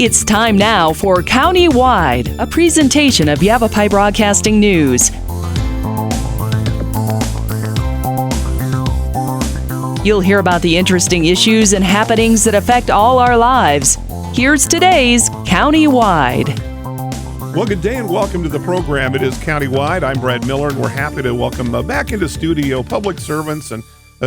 It's time now for County-Wide, a presentation of Yavapai Broadcasting News. You'll hear about the interesting issues and happenings that affect all our lives. Here's today's County-Wide. Well, good day and welcome to the program. It is County-Wide. I'm Brad Miller, and we're happy to welcome back into studio public servants and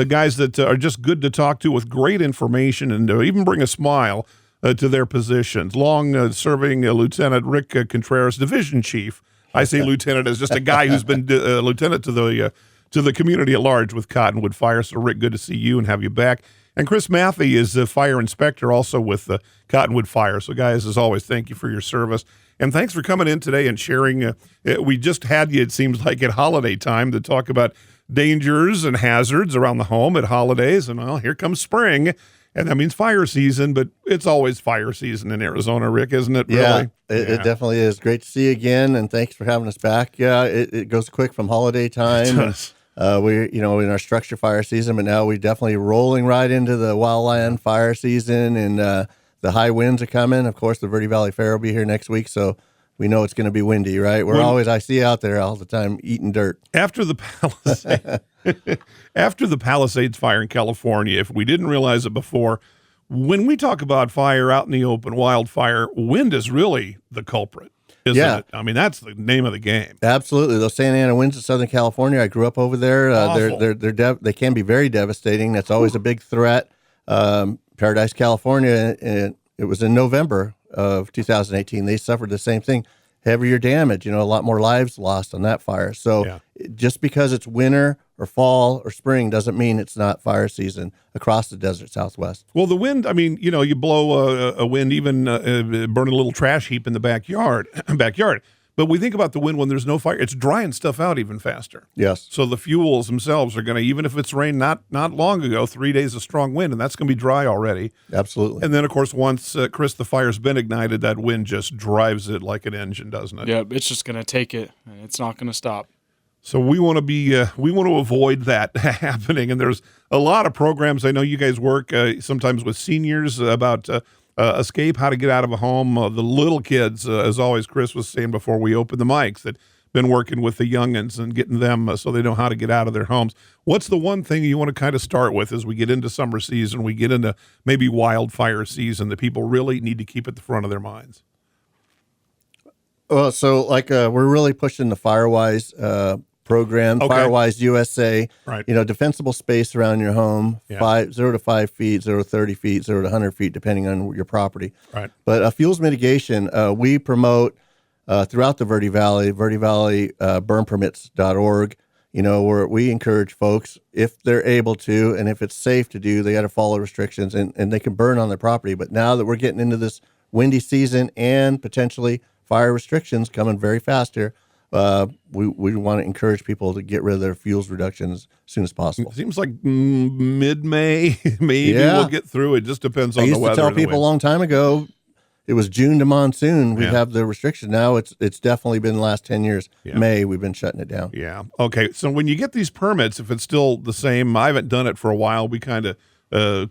guys that are just good to talk to with great information and even bring a smile to their positions. Long-serving Lieutenant Rick Contreras, Division Chief. I say lieutenant as just a guy who's been lieutenant to the community at large with Cottonwood Fire. So, Rick, good to see you and have you back. And Chris Mathey is the fire inspector also with Cottonwood Fire. So, guys, as always, thank you for your service. And thanks for coming in today and sharing. We just had you, it seems like, at holiday time to talk about dangers and hazards around the home at holidays. And, well, here comes spring. And that means fire season, but it's always fire season in Arizona, Rick, isn't it? Really? It definitely is. Great to see you again, and thanks for having us back. Yeah, it goes quick from holiday time. It does. We're in our structure fire season, but now we're definitely rolling right into the wildland fire season, and the high winds are coming. Of course, the Verde Valley Fair will be here next week, so we know it's going to be windy, right? I see you out there all the time eating dirt. After the Palisades fire in California, if we didn't realize it before, when we talk about fire out in the open, wildfire, wind is really the culprit, isn't it? I mean, that's the name of the game. Absolutely. Those Santa Ana winds in Southern California, I grew up over there. They can be very devastating. That's always a big threat. Paradise, California, and it was in November of 2018. They suffered the same thing. Heavier damage, a lot more lives lost on that fire. So just because it's winter or fall or spring doesn't mean it's not fire season across the desert Southwest. Well, the wind, I mean, you blow a wind, even burn a little trash heap in the backyard. But we think about the wind when there's no fire. It's drying stuff out even faster. Yes. So the fuels themselves are going to, even if it's rained not long ago, 3 days of strong wind, and that's going to be dry already. Absolutely. And then, of course, once, Chris, the fire's been ignited, that wind just drives it like an engine, doesn't it? Yeah, it's just going to take it, and it's not going to stop. So we want to avoid that happening. And there's a lot of programs. I know you guys work sometimes with seniors about escape, how to get out of a home. The little kids, as always, Chris was saying before we opened the mics, that been working with the youngins and getting them so they know how to get out of their homes. What's the one thing you want to kind of start with as we get into summer season, we get into maybe wildfire season that people really need to keep at the front of their minds? Well, so we're really pushing the FireWise program, Okay. FireWise USA, Right. Defensible space around your home, Yeah. 0 to 5 feet, 0 to 30 feet, 0 to 100 feet, depending on your property. Right. But fuels mitigation, we promote throughout the Verde Valley burnpermits.org, where we encourage folks, if they're able to, and if it's safe to do, they got to follow restrictions, and they can burn on their property. But now that we're getting into this windy season and potentially fire restrictions coming very fast here, we want to encourage people to get rid of their fuels reductions as soon as possible. It seems like mid-May, maybe we'll get through. It just depends on the weather. I used to tell people a long time ago, it was June to monsoon. We'd have the restriction. Now it's definitely been the last 10 years. Yeah. May, we've been shutting it down. Yeah. Okay. So when you get these permits, if it's still the same, I haven't done it for a while. We kind of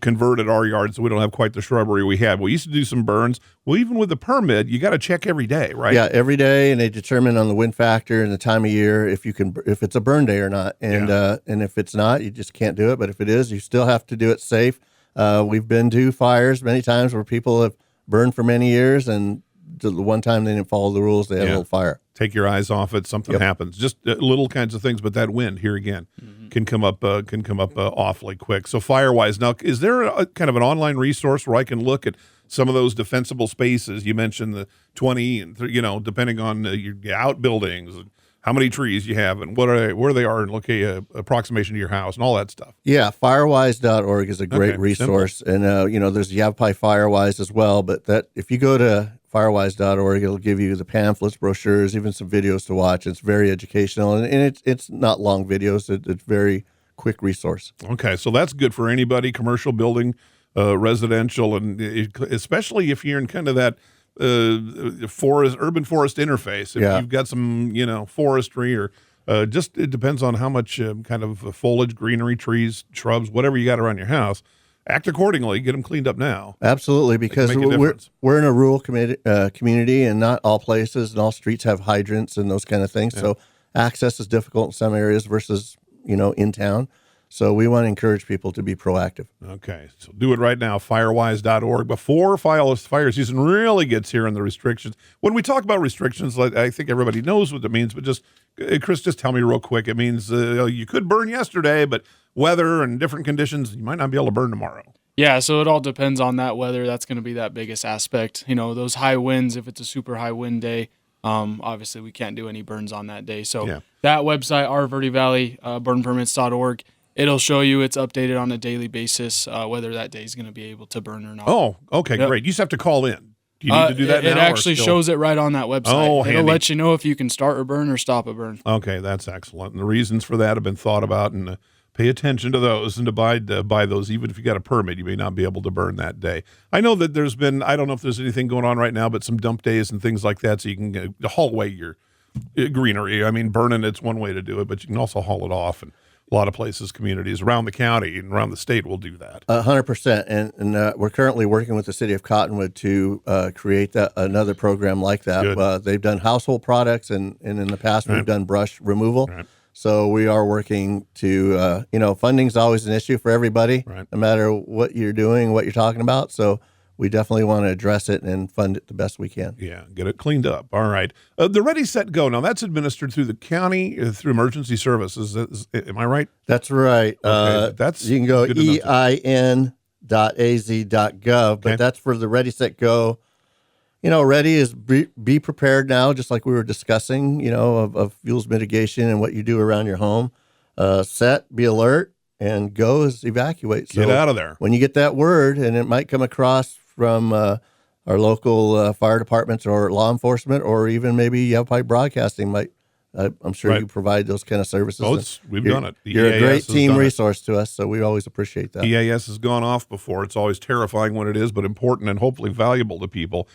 converted our yard so we don't have quite the shrubbery we had. We used to do some burns. Well, even with the permit, you got to check every day, right? Yeah, every day, and they determine on the wind factor and the time of year if it's a burn day or not. And and if it's not, you just can't do it. But if it is, you still have to do it safe. We've been to fires many times where people have burned for many years, and the one time they didn't follow the rules, they had a little fire. Take your eyes off it. Something happens. Just little kinds of things. But that wind here again can come up awfully quick. So FireWise. Now, is there a kind of an online resource where I can look at some of those defensible spaces? You mentioned the 20, and depending on your outbuildings, and how many trees you have, and where they are, and look at approximation to your house and all that stuff. Yeah, firewise.org is a great resource. Simple. And, there's Yavapai Firewise as well. But if you go to firewise.org, it'll give you the pamphlets, brochures, even some videos to watch. It's very educational, and it's not long videos. It's very quick resource. Okay, so that's good for anybody, commercial building, residential, and especially if you're in kind of that urban forest interface. If you've got some, forestry or it depends on how much kind of foliage, greenery, trees, shrubs, whatever you got around your house. act accordingly, get them cleaned up now. Absolutely, because Make a difference. we're in a rural community, and not all places and all streets have hydrants and those kind of things. Yeah. So access is difficult in some areas versus in town. So we want to encourage people to be proactive. Okay, so do it right now, firewise.org, before fire season really gets here and the restrictions. When we talk about restrictions, I think everybody knows what it means, but Chris, just tell me real quick. It means you could burn yesterday, but weather and different conditions, you might not be able to burn tomorrow. Yeah, so it all depends on that weather. That's going to be that biggest aspect. Those high winds, if it's a super high wind day, obviously we can't do any burns on that day. So that website, our Verde Valley burnpermits.org, it'll show you it's updated on a daily basis whether that day is going to be able to burn or not. Oh, okay, great. You just have to call in. Do you need to do that now? It actually shows it right on that website. Oh, It'll handy. let you know if you can start a burn or stop a burn. Okay, that's excellent. And the reasons for that have been thought about, and pay attention to those and abide by those. Even if you got a permit, you may not be able to burn that day. I know that there's been, I don't know if there's anything going on right now, but some dump days and things like that, so you can haul away your greenery. I mean, burning, it's one way to do it, but you can also haul it off. And a lot of places, communities around the county and around the state will do that. 100%. And we're currently working with the city of Cottonwood to create another program like that. They've done household products, and in the past we've done brush removal. Right. So we are working to, funding's always an issue for everybody, no matter what you're doing, what you're talking about. So we definitely want to address it and fund it the best we can. Yeah, get it cleaned up. All right. The Ready, Set, Go. Now, that's administered through the county, through emergency services. Am I right? That's right. Okay, you can go ein.az.gov, but that's for the Ready, Set, Go. Ready is be prepared now, just like we were discussing, of fuels mitigation and what you do around your home. Set, be alert, and go is evacuate. So get out of there. When you get that word, and it might come across from our local fire departments or law enforcement, or even maybe Yavapai Broadcasting might. I'm sure you provide those kind of services. We've done it. You're a great team resource to us, so we always appreciate that. EAS has gone off before. It's always terrifying when it is, but important and hopefully valuable to people.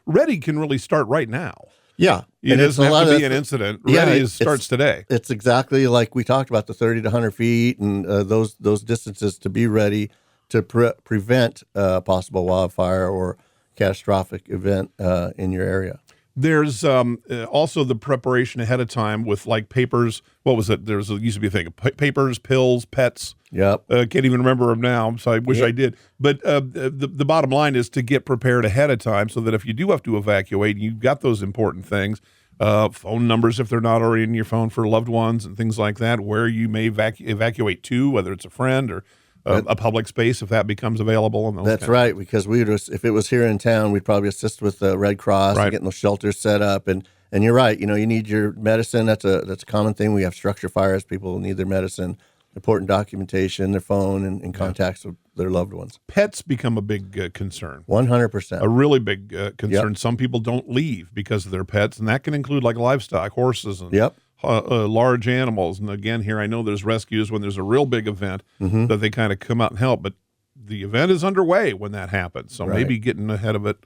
Ready can really start right now. Yeah. It doesn't have to be an incident. Ready starts today. It's exactly like we talked about, the 30 to 100 feet and those distances to be ready to prevent possible wildfire or catastrophic event in your area. There's also the preparation ahead of time with like papers. What was it? Used to be a thing. Papers, pills, pets. Yep. Can't even remember them now, so I wish I did. But the bottom line is to get prepared ahead of time so that if you do have to evacuate, you've got those important things. Phone numbers, if they're not already in your phone, for loved ones and things like that, where you may evacuate to, whether it's a friend or a public space, if that becomes available. And that's right, because if it was here in town, we'd probably assist with the Red Cross and getting those shelters set up. And you're right, you need your medicine. That's a common thing. We have structure fires. People need their medicine, important documentation, their phone, and contacts with their loved ones. Pets become a big concern. 100%. A really big concern. Some people don't leave because of their pets, and that can include like livestock, horses, and large animals. And again, here I know there's rescues when there's a real big event that they kind of come out and help, but the event is underway when that happens. So maybe getting ahead of it,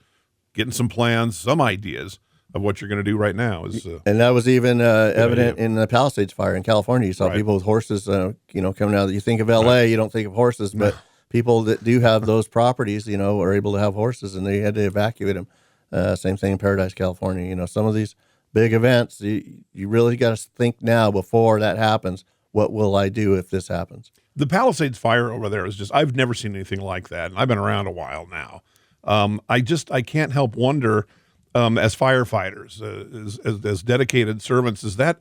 getting some plans, some ideas of what you're going to do right now is. And that was even evident in the Palisades fire in California. You saw people with horses, coming out. You think of LA, you don't think of horses, but people that do have those properties, are able to have horses, and they had to evacuate them. Same thing in Paradise, California. Some of these big events, you really got to think now before that happens. What will I do if this happens? The Palisades fire over there is just, I've never seen anything like that. And I've been around a while now. I can't help wonder, as firefighters, as dedicated servants, is that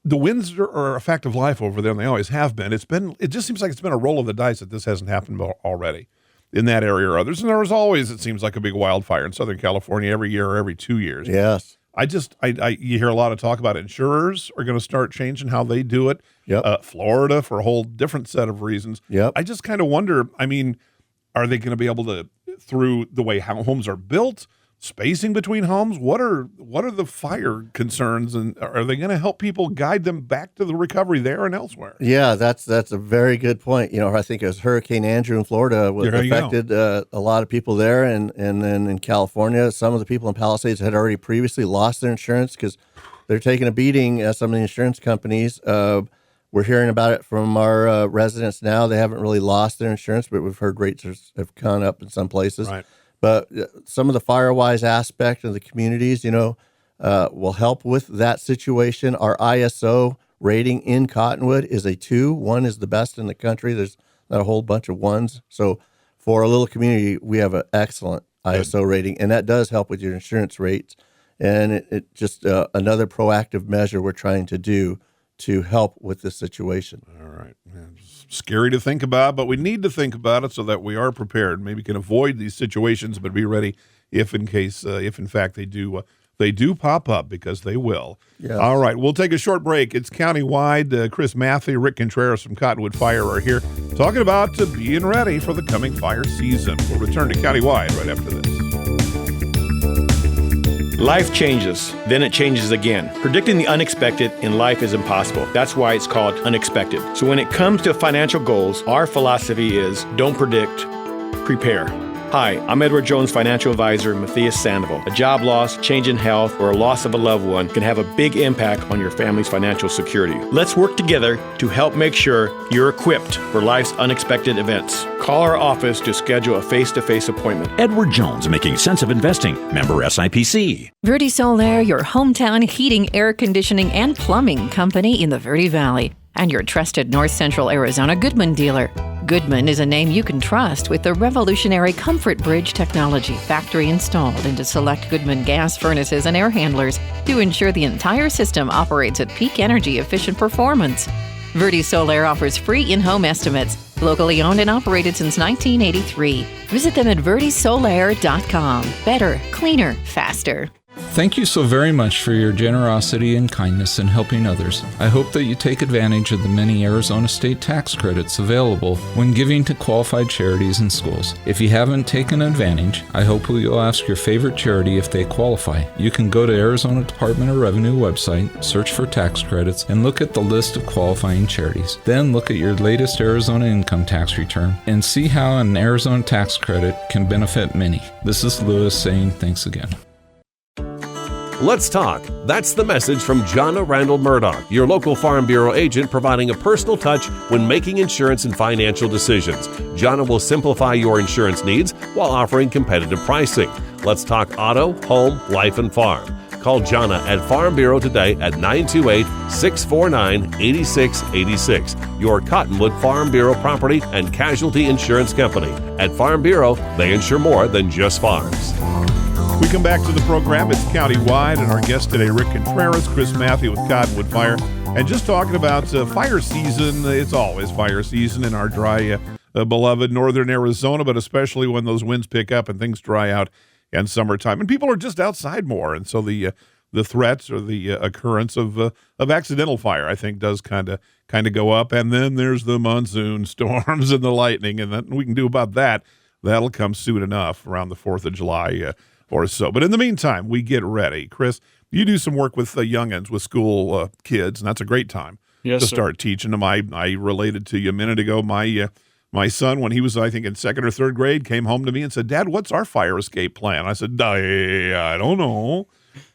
the winds are a fact of life over there, and they always have been. It just seems like it's been a roll of the dice that this hasn't happened already in that area or others. And there was always, it seems like, a big wildfire in Southern California every year or every 2 years. Yes. You hear a lot of talk about insurers are going to start changing how they do it. Yep. Florida for a whole different set of reasons. Yep. I just kind of wonder, are they going to be able to, through the way how homes are built, spacing between homes, what are the fire concerns, and are they going to help people guide them back to the recovery there and elsewhere? Yeah, that's a very good point. I think it was Hurricane Andrew in Florida affected a lot of people there, and then in California, some of the people in Palisades had already previously lost their insurance because they're taking a beating. Some of the insurance companies were we're hearing about it from our residents now. They haven't really lost their insurance, but we've heard rates have gone up in some places. Right. But some of the FireWise aspect of the communities, will help with that situation. Our ISO rating in Cottonwood is a 2. 1 is the best in the country. There's not a whole bunch of 1s. So for a little community, we have an excellent ISO rating, and that does help with your insurance rates. And it just another proactive measure we're trying to do to help with this situation. All right. It's scary to think about, but we need to think about it so that we are prepared. Maybe can avoid these situations, but be ready if in fact they do pop up, because they will. Yes. All right. We'll take a short break. It's countywide. Chris Mathey, Rick Contreras from Cottonwood Fire are here talking about being ready for the coming fire season. We'll return to Countywide right after this. Life changes, then it changes again. Predicting the unexpected in life is impossible. That's why it's called unexpected. So when it comes to financial goals, our philosophy is don't predict, prepare. Hi, I'm Edward Jones financial advisor, Matthias Sandoval. A job loss, change in health, or a loss of a loved one can have a big impact on your family's financial security. Let's work together to help make sure you're equipped for life's unexpected events. Call our office to schedule a face-to-face appointment. Edward Jones, making sense of investing. Member SIPC. Verde Solaire, your hometown heating, air conditioning, and plumbing company in the Verde Valley, and your trusted North Central Arizona Goodman dealer. Goodman is a name you can trust with the revolutionary Comfort Bridge technology, factory installed into select Goodman gas furnaces and air handlers to ensure the entire system operates at peak energy efficient performance. Verde Solaire offers free in-home estimates, locally owned and operated since 1983. Visit them at verdesolaire.com. Better, cleaner, faster. Thank you so very much for your generosity and kindness in helping others. I hope that you take advantage of the many Arizona state tax credits available when giving to qualified charities and schools. If you haven't taken advantage, I hope you'll ask your favorite charity if they qualify. You can go to Arizona Department of Revenue website, search for tax credits, and look at the list of qualifying charities. Then look at your latest Arizona income tax return and see how an Arizona tax credit can benefit many. This is Lewis saying thanks again. Let's talk. That's the message from Jonna Randall Murdoch, your local Farm Bureau agent, providing a personal touch when making insurance and financial decisions. Jonna will simplify your insurance needs while offering competitive pricing. Let's talk auto, home, life, and farm. Call Jonna at Farm Bureau today at 928-649-8686. Your Cottonwood Farm Bureau property and casualty insurance company. At Farm Bureau, they insure more than just farms. We come back to the program. It's Countywide, and our guest today, Rick Contreras, Chris Mathey with Cottonwood Fire, and just talking about fire season. It's always fire season in our dry, beloved northern Arizona, but especially when those winds pick up and things dry out in summertime, and people are just outside more, and so the threats or the occurrence of accidental fire, I think, does kind of go up. And then there's the monsoon storms and the lightning, and nothing we can do about that. That'll come soon enough around the 4th of July. Or so. But in the meantime, we get ready. Chris, you do some work with the youngins, with school kids, and that's a great time to start teaching them. I related to you a minute ago. My son, when he was, I think, in 2nd or 3rd grade, came home to me and said, "Dad, what's our fire escape plan?" I said, I don't know.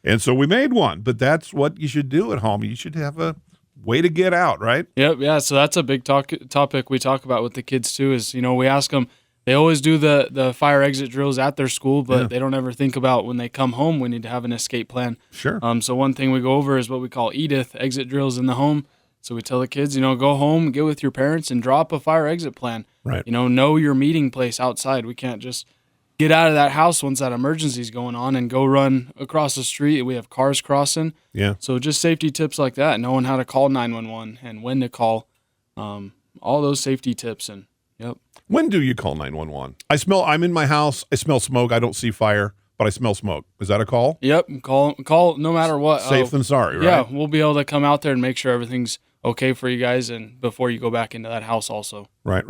And so we made one. But that's what you should do at home. You should have a way to get out, right? Yep, yeah. So that's a big topic we talk about with the kids, too, is, we ask them, they always do the fire exit drills at their school, but they don't ever think about when they come home, we need to have an escape plan. Sure. So one thing we go over is what we call EDITH, exit drills in the home. So we tell the kids, go home, get with your parents, and draw up a fire exit plan. Right. Know your meeting place outside. We can't just get out of that house once that emergency is going on and go run across the street. We have cars crossing. Yeah. So just safety tips like that, knowing how to call 911 and when to call, all those safety tips. And yep. When do you call 911? I'm in my house. I smell smoke. I don't see fire, but I smell smoke. Is that a call? Yep. Call no matter what. Safe than sorry, right? Yeah. We'll be able to come out there and make sure everything's okay for you guys and before you go back into that house also. Right.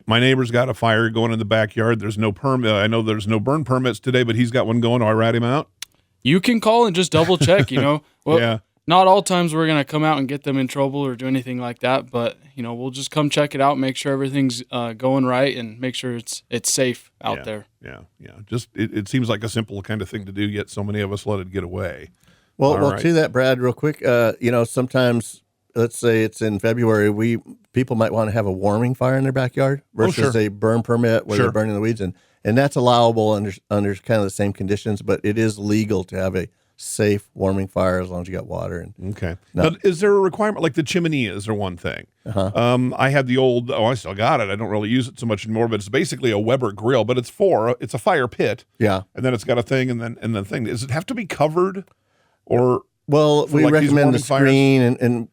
My neighbor's got a fire going in the backyard. There's no permit. I know there's no burn permits today, but he's got one going. Do I rat him out? You can call and just double check, Well, yeah. Not all times we're going to come out and get them in trouble or do anything like that, but, we'll just come check it out, make sure everything's going right, and make sure it's safe out there. Yeah. Just it seems like a simple kind of thing to do, yet so many of us let it get away. Well, to that, Brad, real quick, sometimes let's say it's in February, people might want to have a warming fire in their backyard versus a burn permit where they're burning the weeds, and that's allowable under kind of the same conditions, but it is legal to have a safe warming fire as long as you got water. Okay. Now, is there a requirement, like the chimeneas are one thing? I had the old, I still got it. I don't really use it so much anymore, but it's basically a Weber grill, but it's a fire pit. Yeah. And then it's got a thing and then thing. Does it have to be covered or? Well, we recommend the screen and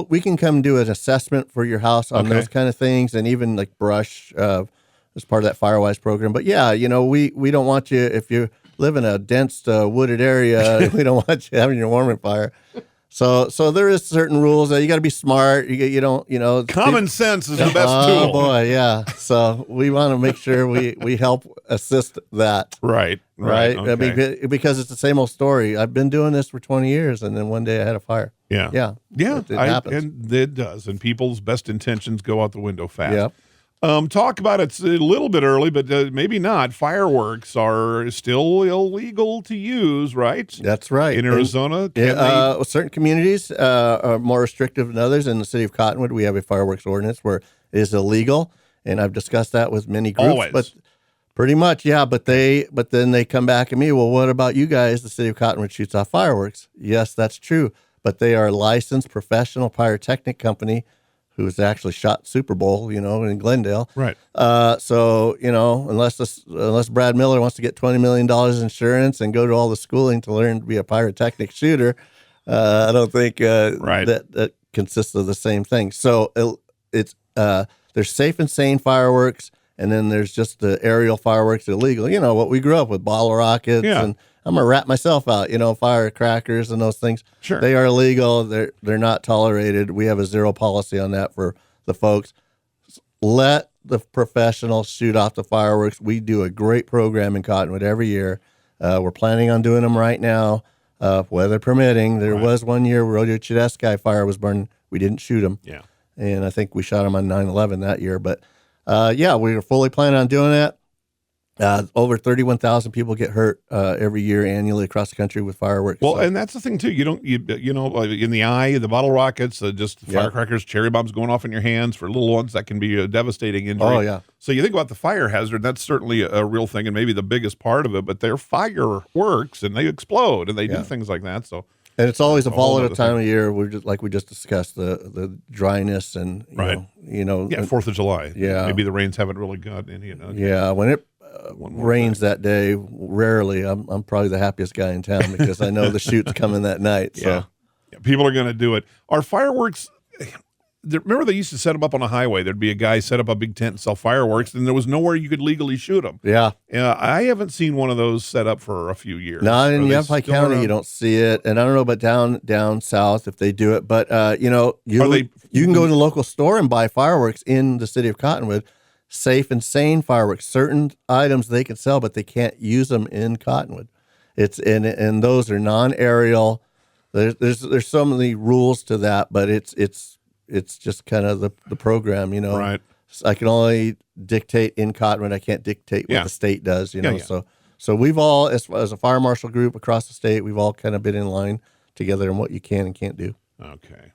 we can come do an assessment for your house on those kind of things, and even like brush as part of that Firewise program. But yeah, we don't want you, if you live in a dense wooded area, we don't want you having your warming fire. So there is certain rules that you got to be smart. You don't. Common sense is the best tool. Oh boy, yeah. So we want to make sure we help assist that. Right. Okay. Because it's the same old story. I've been doing this for 20 years, and then one day I had a fire. Yeah. It happens. And it does. And people's best intentions go out the window fast. Yep. Talk about it's a little bit early, but maybe not. Fireworks are still illegal to use, right? That's right. In Arizona, certain communities are more restrictive than others. In the city of Cottonwood, we have a fireworks ordinance where it is illegal, and I've discussed that with many groups. Always. But pretty much, yeah. But then they come back at me. Well, what about you guys? The city of Cottonwood shoots off fireworks. Yes, that's true. But they are a licensed professional pyrotechnic company who has actually shot Super Bowl, in Glendale. Right. So, unless Brad Miller wants to get $20 million insurance and go to all the schooling to learn to be a pyrotechnic shooter, I don't think that consists of the same thing. So it's there's safe and sane fireworks, and then there's just the aerial fireworks illegal. What we grew up with, bottle rockets, and I'm gonna wrap myself out. Firecrackers and those things. Sure, they are illegal. They're not tolerated. We have a zero policy on that for the folks. Let the professionals shoot off the fireworks. We do a great program in Cottonwood every year. We're planning on doing them right now, weather permitting. There was one year Rodeo Chedeschi fire was burning. We didn't shoot them. Yeah, and I think we shot them on 9/11 that year. But we were fully planning on doing that. Over 31,000 people get hurt every year annually across the country with fireworks. Well, and that's the thing too. You don't, in the eye, the bottle rockets, just firecrackers, cherry bombs going off in your hands for little ones, that can be a devastating injury. Oh yeah. So you think about the fire hazard. That's certainly a real thing, and maybe the biggest part of it. But they're fireworks, and they explode, and they do things like that. So. And it's always a volatile time of year. We're just like we just discussed the dryness and you know 4th of July. Yeah, maybe the rains haven't really got any. Yeah, when it rains that day, rarely I'm probably the happiest guy in town because I know the shoot's coming that night. So people are going to do it. Are fireworks? Remember they used to set them up on a highway. There'd be a guy set up a big tent and sell fireworks, and there was nowhere you could legally shoot them. Yeah. I haven't seen one of those set up for a few years. Not in Yavapai County, you don't see it, and I don't know about down south if they do it, but you can go to the local store and buy fireworks in the city of Cottonwood, safe and sane fireworks. Certain items they can sell, but they can't use them in Cottonwood. And those are non-aerial. There's so many rules to that, but it's just kind of the program, you know. Right. I can only dictate in Cottonwood. I can't dictate what the state does, you know. So we've all, as a fire marshal group across the state, we've all kind of been in line together on what you can and can't do. Okay.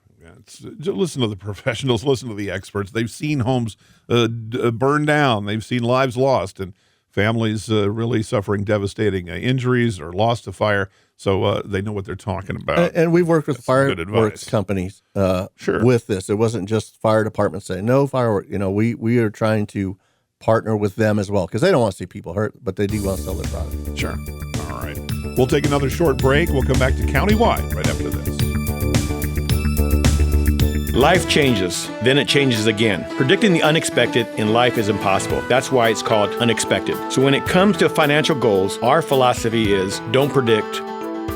Listen to the professionals. Listen to the experts. They've seen homes burn down. They've seen lives lost and families really suffering devastating injuries or loss to fire. So they know what they're talking about. And we've worked with fireworks companies with this. It wasn't just fire departments saying, no fireworks. You know, we are trying to partner with them as well because they don't want to see people hurt, but they do want to sell their product. Sure. All right. We'll take another short break. We'll come back to Countywide right after this. Life changes, then it changes again. Predicting the unexpected in life is impossible. That's why it's called unexpected. So when it comes to financial goals, our philosophy is don't predict,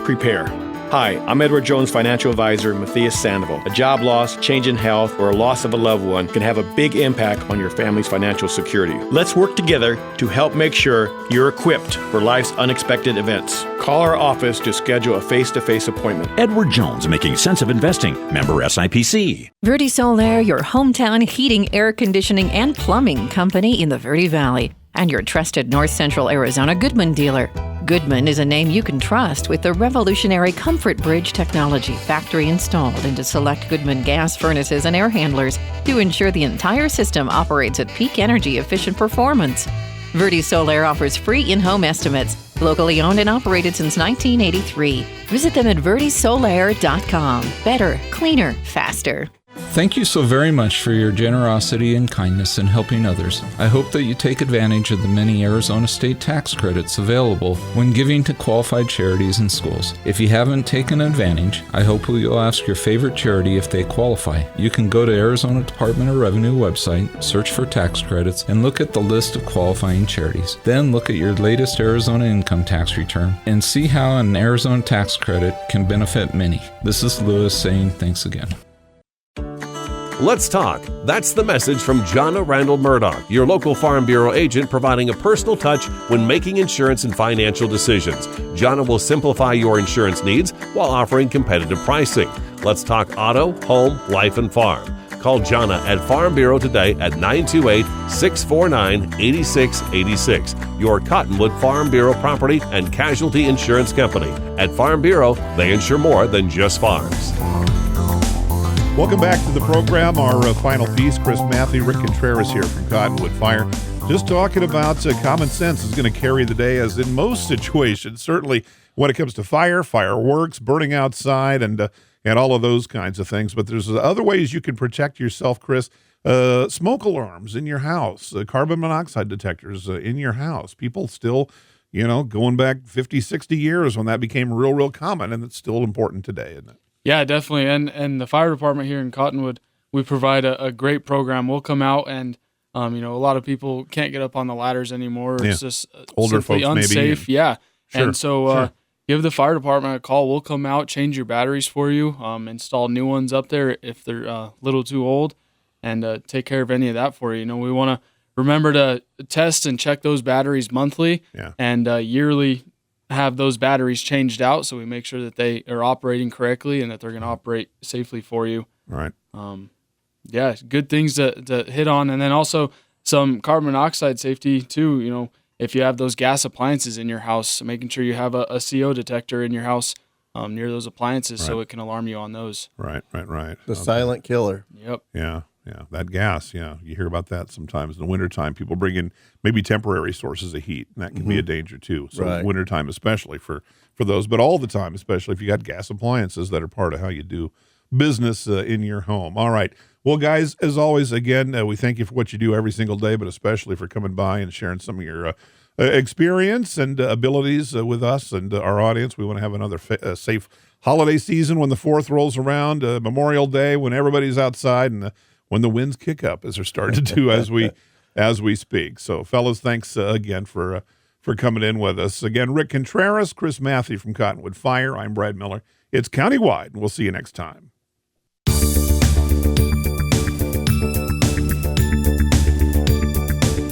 prepare. Hi, I'm Edward Jones financial advisor, Mathey Sandoval. A job loss, change in health, or a loss of a loved one can have a big impact on your family's financial security. Let's work together to help make sure you're equipped for life's unexpected events. Call our office to schedule a face-to-face appointment. Edward Jones, making sense of investing. Member SIPC. Verde Solaire, your hometown heating, air conditioning, and plumbing company in the Verde Valley, and your trusted North Central Arizona Goodman dealer. Goodman is a name you can trust with the revolutionary Comfort Bridge technology factory installed into select Goodman gas furnaces and air handlers to ensure the entire system operates at peak energy efficient performance. Verde Solar offers free in-home estimates, locally owned and operated since 1983. Visit them at verdesolar.com. Better, cleaner, faster. Thank you so very much for your generosity and kindness in helping others. I hope that you take advantage of the many Arizona state tax credits available when giving to qualified charities and schools. If you haven't taken advantage, I hope you'll ask your favorite charity if they qualify. You can go to Arizona Department of Revenue website, search for tax credits, and look at the list of qualifying charities. Then look at your latest Arizona income tax return and see how an Arizona tax credit can benefit many. This is Lewis saying thanks again. Let's talk. That's the message from Jonna Randall Murdoch, your local Farm Bureau agent, providing a personal touch when making insurance and financial decisions. Jonna will simplify your insurance needs while offering competitive pricing. Let's talk auto, home, life, and farm. Call Jonna at Farm Bureau today at 928-649-8686. Your Cottonwood Farm Bureau property and casualty insurance company. At Farm Bureau, they insure more than just farms. Welcome back to the program. Our final piece, Chris Mathey, Rick Contreras here from Cottonwood Fire. Just talking about common sense is going to carry the day, as in most situations, certainly when it comes to fire, fireworks, burning outside, and all of those kinds of things. But there's other ways you can protect yourself, Chris. Smoke alarms in your house, carbon monoxide detectors in your house. People still, going back 50, 60 years when that became real common, and it's still important today, isn't it? Yeah, definitely. And the fire department here in Cottonwood, we provide a great program. We'll come out and, a lot of people can't get up on the ladders anymore. Yeah. It's just older folks unsafe. Maybe. Yeah. Sure, and so sure. Give the fire department a call. We'll come out, change your batteries for you, install new ones up there if they're a little too old, and take care of any of that for you. We want to remember to test and check those batteries monthly and yearly have those batteries changed out, so we make sure that they are operating correctly and that they're going to operate safely for you. Right. Good things to hit on. And then also some carbon monoxide safety too. If you have those gas appliances in your house, making sure you have a CO detector in your house near those appliances so it can alarm you on those. Right. The silent killer. Yep. Yeah, that gas, you hear about that sometimes. In the wintertime, people bring in maybe temporary sources of heat, and that can be a danger too. So wintertime especially for those, but all the time, especially if you got gas appliances that are part of how you do business in your home. All right. Well, guys, as always, again, we thank you for what you do every single day, but especially for coming by and sharing some of your experience and abilities with us and our audience. We want to have another safe holiday season when the 4th rolls around, Memorial Day, when everybody's outside and when the winds kick up, as they're starting to do as we speak. So, fellas, thanks again for coming in with us. Again, Rick Contreras, Chris Mathey from Cottonwood Fire. I'm Brad Miller. It's Countywide, and we'll see you next time.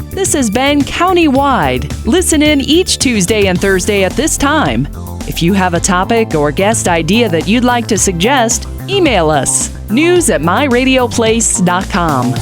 This has been Countywide. Listen in each Tuesday and Thursday at this time. If you have a topic or guest idea that you'd like to suggest, email us, news@myradioplace.com.